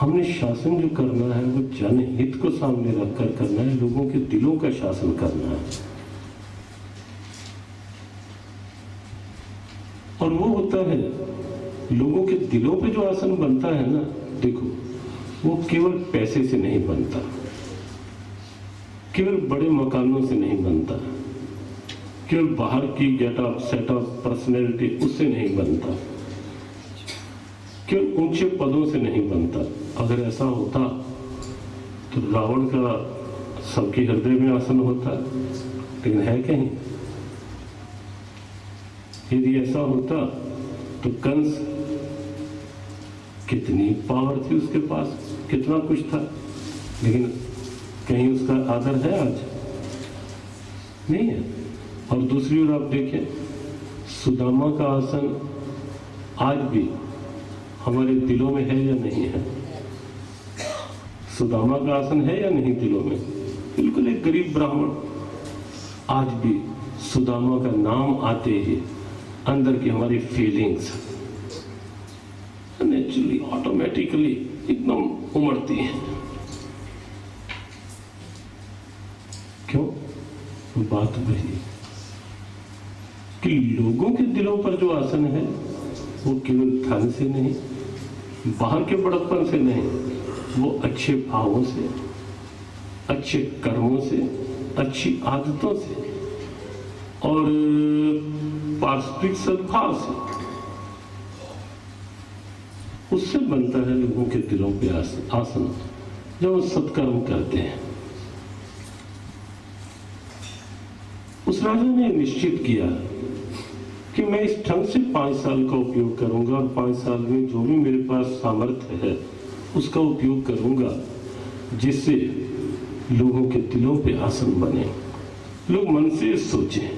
हमने शासन जो करना है वो जनहित को सामने रखकर करना है, लोगों के दिलों का शासन करना है। और वो होता है लोगों के दिलों पे जो आसन बनता है ना, देखो वो केवल पैसे से नहीं बनता, केवल बड़े मकानों से नहीं बनता, केवल बाहर की गेटअप सेटअप पर्सनैलिटी उससे नहीं बनता, केवल ऊंचे पदों से नहीं बनता। अगर ऐसा होता तो रावण का सबके हृदय में आसन होता, लेकिन है कहीं? यदि ऐसा होता तो कंस, कितनी पावर थी उसके पास, कितना कुछ था, लेकिन कहीं उसका आदर है आज? नहीं है। और दूसरी ओर आप देखें, सुदामा का आसन आज भी हमारे दिलों में है या नहीं है? सुदामा का आसन है या नहीं दिलों में? बिल्कुल एक गरीब ब्राह्मण, आज भी सुदामा का नाम आते ही अंदर की हमारी फीलिंग्स नेचुरली ऑटोमेटिकली एकदम उमड़ती हैं। क्यों? बात वही कि लोगों के दिलों पर जो आसन है वो केवल धन से नहीं, बाहर के बड़प्पन से नहीं, वो अच्छे भावों से, अच्छे कर्मों से, अच्छी आदतों से और पारस्परिक सद्भाव से, उससे बनता है लोगों के दिलों पे आसन जब वो सत्कर्म करते हैं। उस राजा ने निश्चित किया कि मैं इस ढंग से 5 साल का उपयोग करूंगा और 5 साल में जो भी मेरे पास सामर्थ्य है उसका उपयोग करूंगा, जिससे लोगों के दिलों पे आसन बने, लोग मन से सोचें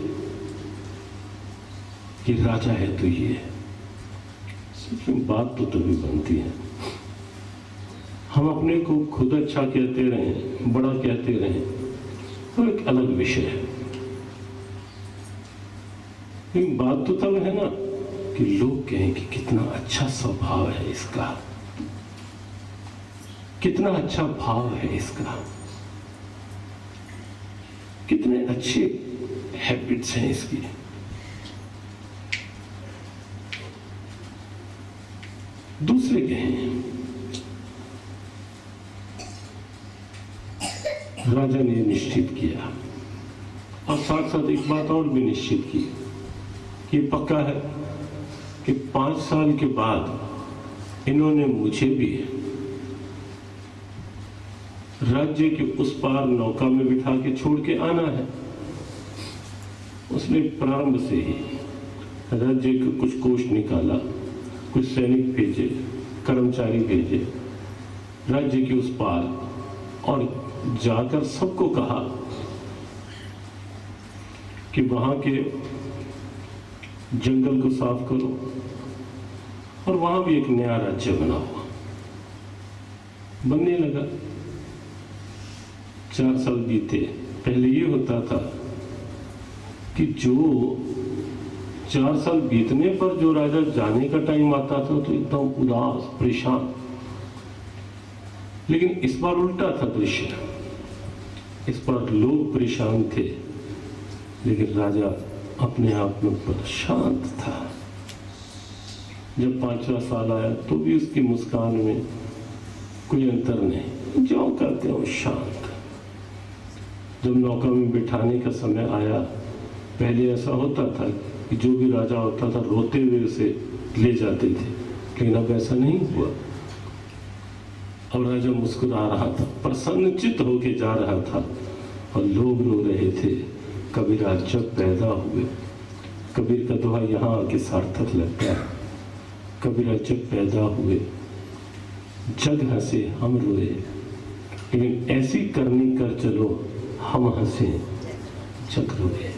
कि राजा है तो ये है। बात तो तभी बनती है, हम अपने को खुद अच्छा कहते रहें, बड़ा कहते रहें, तो एक अलग विषय है। लेकिन बात तो तब है ना कि लोग कहें कि कितना अच्छा स्वभाव है इसका, कितना अच्छा भाव है इसका, कितने अच्छे हैबिट्स हैं इसकी। दूसरे कहें, राजा ने निश्चित किया और साथ साथ एक बात और भी निश्चित की कि पक्का है कि 5 साल के बाद इन्होंने मुझे भी राज्य के उस पार नौका में बिठा के छोड़ के आना है। उसने प्रारंभ से ही राज्य के कुछ कोष निकाला, कुछ सैनिक भेजे, कर्मचारी भेजे राज्य के उस पार, और जाकर सबको कहा कि वहां के जंगल को साफ करो और वहां भी एक नया राज्य बनाओ। बनने लगा। 4 साल बीते। पहले ये होता था कि जो 4 साल बीतने पर जो राजा जाने का टाइम आता था तो एकदम उदास, परेशान। लेकिन इस बार उल्टा था दृश्य। इस बार लोग परेशान थे, लेकिन राजा अपने आप में बड़ा शांत था। जब 5वां साल आया तो भी उसकी मुस्कान में कोई अंतर नहीं, जो करते हो शांत। जब नौका में बिठाने का समय आया, पहले ऐसा होता था कि जो भी राजा होता था रोते हुए उसे ले जाते थे, लेकिन अब ऐसा नहीं हुआ। अब राजा मुस्कुरा रहा था, प्रसन्नचित्त होके जा रहा था, और लोग रो रहे थे। कबीरा जब पैदा हुए, कबीर का दोहा यहाँ आके सार्थक लगता है। कबीरा जब पैदा हुए, जग हंसे हम रोए, लेकिन ऐसी करनी कर चलो हम हंसे जग रोए।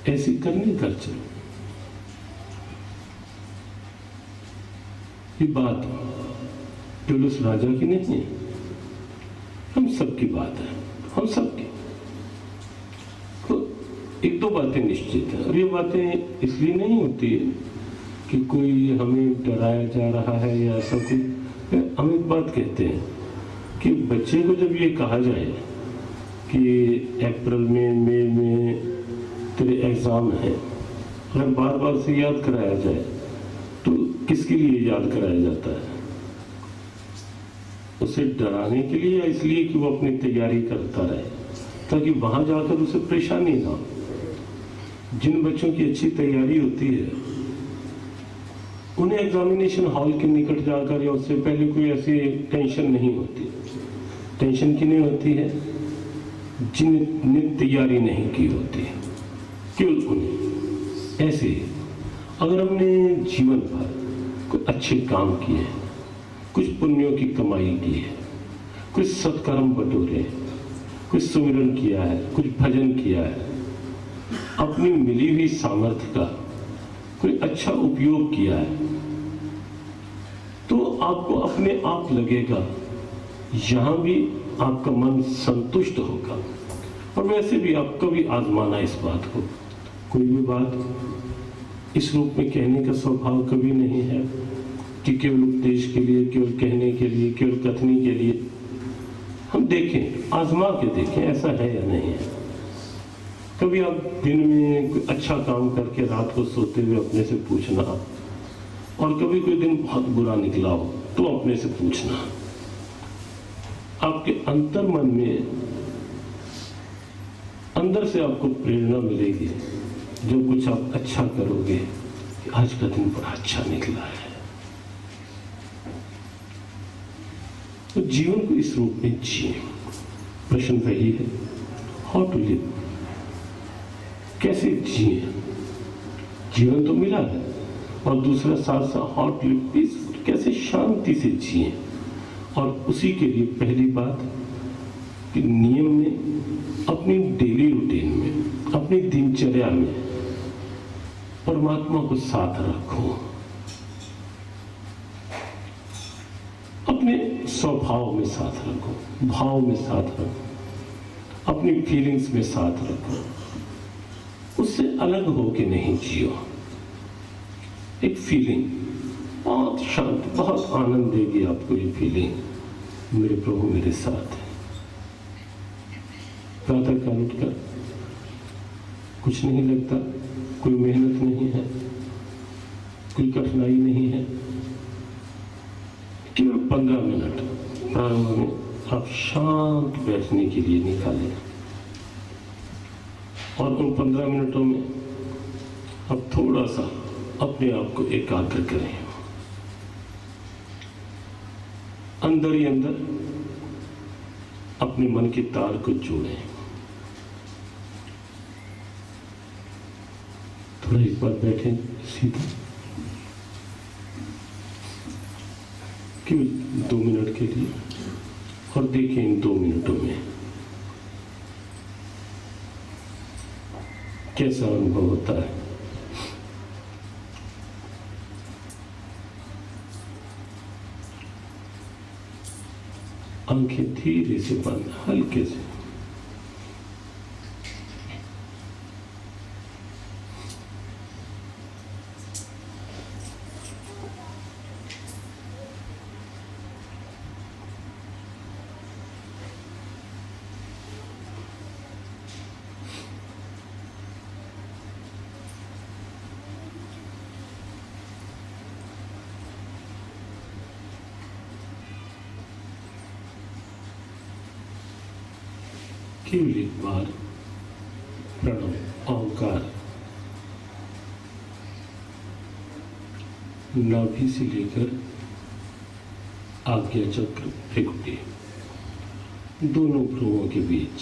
ऐसी करनी कर चलो। ये बात केवल उस राजा की नहीं है, हम सबकी बात है, हम सबकी। तो 1-2 बातें निश्चित है, और ये बातें इसलिए नहीं होती है कि कोई हमें डराया जा रहा है या ऐसा कोई, हम एक बात कहते हैं कि बच्चे को जब ये कहा जाए कि अप्रैल में, मई में तेरे एग्ज़ाम है, अगर बार बार से याद कराया जाए तो किसके लिए याद कराया जाता है? उसे डराने के लिए या इसलिए कि वो अपनी तैयारी करता रहे, ताकि वहां जाकर उसे परेशानी ना हो। जिन बच्चों की अच्छी तैयारी होती है उन्हें एग्जामिनेशन हॉल के निकट जाकर या उससे पहले कोई ऐसी टेंशन नहीं होती। टेंशन किन्हें होती है? जिनने तैयारी नहीं की होती, केवल उन्हें। ऐसे ही अगर हमने जीवन भर कुछ अच्छे काम किए, कुछ पुण्यों की कमाई की है, कुछ सत्कर्म बटोरे, कुछ सुमिरन किया है, कुछ भजन किया है, अपनी मिली हुई सामर्थ्य का कोई अच्छा उपयोग किया है, तो आपको अपने आप लगेगा यहां भी आपका मन संतुष्ट होगा। और वैसे भी आप कभी आजमाना इस बात को, कोई भी बात इस रूप में कहने का स्वभाव कभी नहीं है कि केवल उपदेश के लिए, केवल कहने के लिए, केवल कथनी के लिए। हम देखें, आजमा के देखें ऐसा है या नहीं है। कभी आप दिन में कोई अच्छा काम करके रात को सोते हुए अपने से पूछना, और कभी कोई दिन बहुत बुरा निकला हो तो अपने से पूछना। आपके अंतर मन में अंदर से आपको प्रेरणा मिलेगी, जो कुछ आप अच्छा करोगे कि आज का दिन बड़ा अच्छा निकला है। तो जीवन को इस रूप में जिए। प्रश्न वही है, हाउ टू लिव, कैसे जिए। जीवन तो मिला है, और दूसरा साथ साथ हाउ टू लिव पीसफुल, कैसे शांति से जिए। और उसी के लिए पहली बात कि नियम में, अपनी डेली रूटीन में, अपनी दिनचर्या में परमात्मा को साथ रखो। अपने स्वभाव में साथ रखो, भाव में साथ रखो, अपनी फीलिंग्स में साथ रखो। उससे अलग हो के नहीं जियो। एक फीलिंग बहुत शांत, बहुत आनंद देगी आपको ये फीलिंग, मेरे प्रभु मेरे साथ है। प्रातः काल उठकर कुछ नहीं लगता, कोई मेहनत नहीं है, कोई कठिनाई नहीं है, केवल 15 मिनट प्रारंभ में आप शांत बैठने के लिए निकालें, और उन 15 मिनटों में आप थोड़ा सा अपने आप को एकाग्र करें। अंदर ही अंदर अपने मन के तार को जोड़ें। थोड़ा एक बार बैठें सीधा, केवल 2 मिनट के लिए, और देखें इन 2 मिनटों में कैसा अनुभव होता है। आंखें धीरे से बंद, हल्के से। केवल एक बार प्रणव ओंकार नाभि से लेकर आज्ञा चक्र भृकुटी, दोनों भ्रुवों के बीच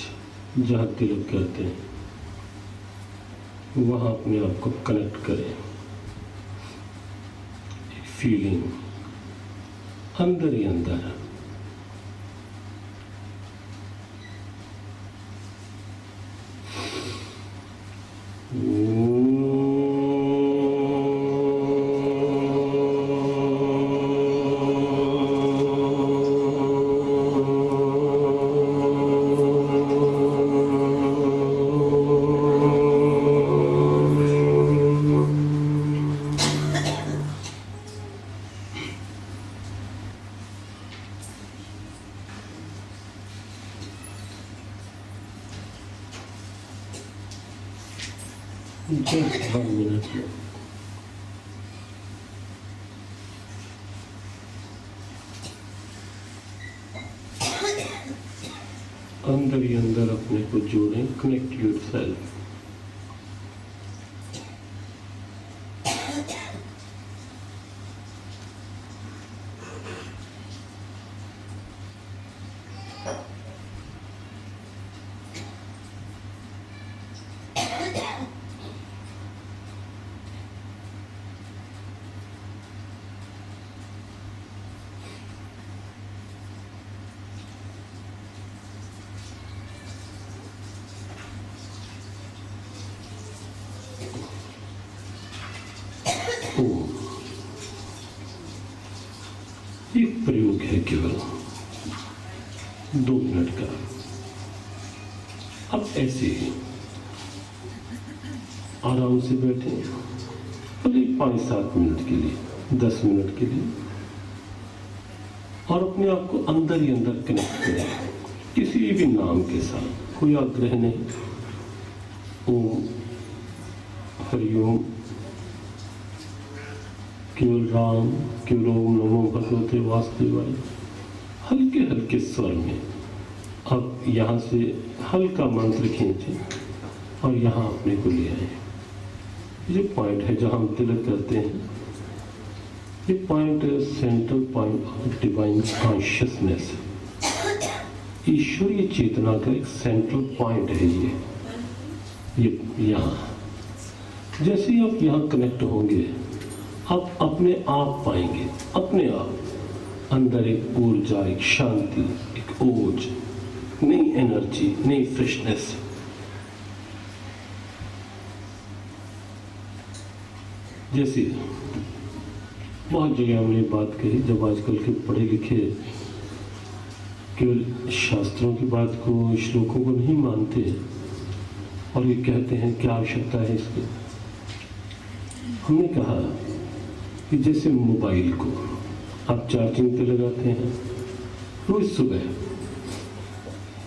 जहाँ तिलक करते हैं वहाँ अपने आप को कनेक्ट करें। फीलिंग अंदर ही अंदर, जस्ट 1 मिनट में अंदर ही अंदर अपने को जोड़ें, कनेक्ट योरसेल्फ। एक प्रयोग है केवल 2 मिनट का। अब ऐसे ही आराम से बैठे, भले 5-7 मिनट के लिए, 10 मिनट के लिए, और अपने आप को अंदर ही अंदर कनेक्ट करें किसी भी नाम के साथ, कोई आग्रह नहीं। ओम, हरिओम, केवल राम, केवल ओम नमो भगवते वासुदेवाय, हल्के हल्के स्वर में अब यहाँ से हल्का मंत्र खींचें और यहाँ अपने को ले आए। ये पॉइंट है जहाँ हम तिलक करते हैं, ये point central point of divine consciousness, ईश्वरीय चेतना का एक सेंट्रल पॉइंट है ये यहाँ। जैसे ही आप यहाँ कनेक्ट होंगे, आप अपने आप पाएंगे, अपने आप अंदर एक ऊर्जा, एक शांति, एक ओज, नई एनर्जी, नई फ्रेशनेस। जैसे बहुत जगह हमने बात कही, जब आजकल के पढ़े लिखे केवल शास्त्रों की बात को, श्लोकों को नहीं मानते और ये कहते हैं क्या आवश्यकता है इसकी। हमने कहा कि जैसे मोबाइल को आप चार्जिंग पे लगाते हैं, रोज सुबह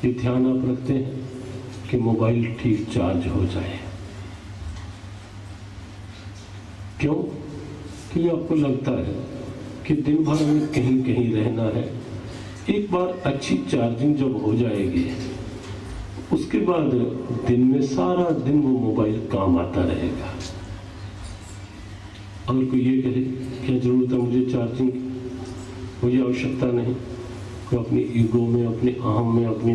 ये ध्यान आप रखते हैं कि मोबाइल ठीक चार्ज हो जाए। क्यों? क्योंकि आपको लगता है कि दिन भर में कहीं कहीं रहना है, एक बार अच्छी चार्जिंग जब हो जाएगी, उसके बाद दिन में सारा दिन वो मोबाइल काम आता रहेगा। अगर कोई ये कहे क्या जरूरत है मुझे चार्जिंग, मुझे आवश्यकता नहीं, तो अपनी ईगो में, अपने अहम में, अपनी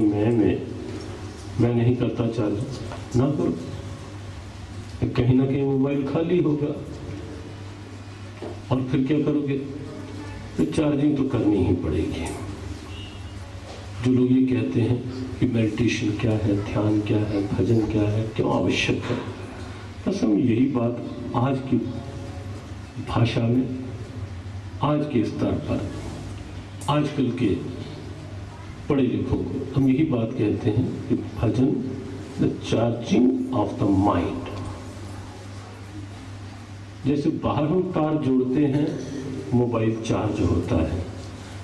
मैं नहीं करता चार्ज, ना करो। कहीं ना कहीं मोबाइल खाली होगा और फिर क्या करोगे? तो चार्जिंग तो करनी ही पड़ेगी। जो लोग ये कहते हैं कि मेडिटेशन क्या है, ध्यान क्या है, भजन क्या है, क्यों आवश्यक है, बस हम यही बात आज की भाषा में, आज के स्तर पर, आजकल के पढ़े लिखों को हम यही बात कहते हैं कि bhajan the charging of the mind. जैसे बाहर हम तार जोड़ते हैं, मोबाइल चार्ज होता है,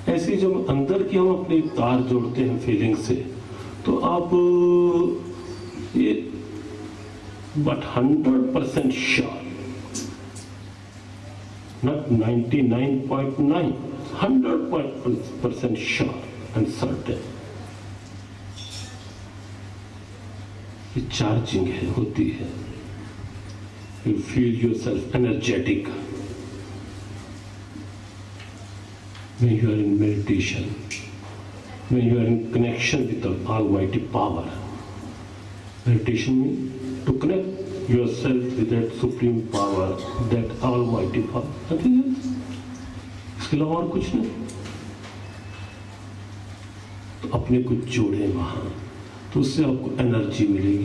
ऐसे जब अंदर की हम अपनी तार जोड़ते हैं फीलिंग से, तो आप ये but 100% sure, not 99.9, 100% sure and certain, ये चार्जिंग है, होती है। You feel yourself energetic when you are in meditation, when you are in connection with the Almighty power. Meditation means to connect yourself with that supreme power, that Almighty power. Nothing else. इसके अलावा और कुछ नहीं। तो अपने को जोड़े वहां, तो उससे आपको एनर्जी मिलेगी।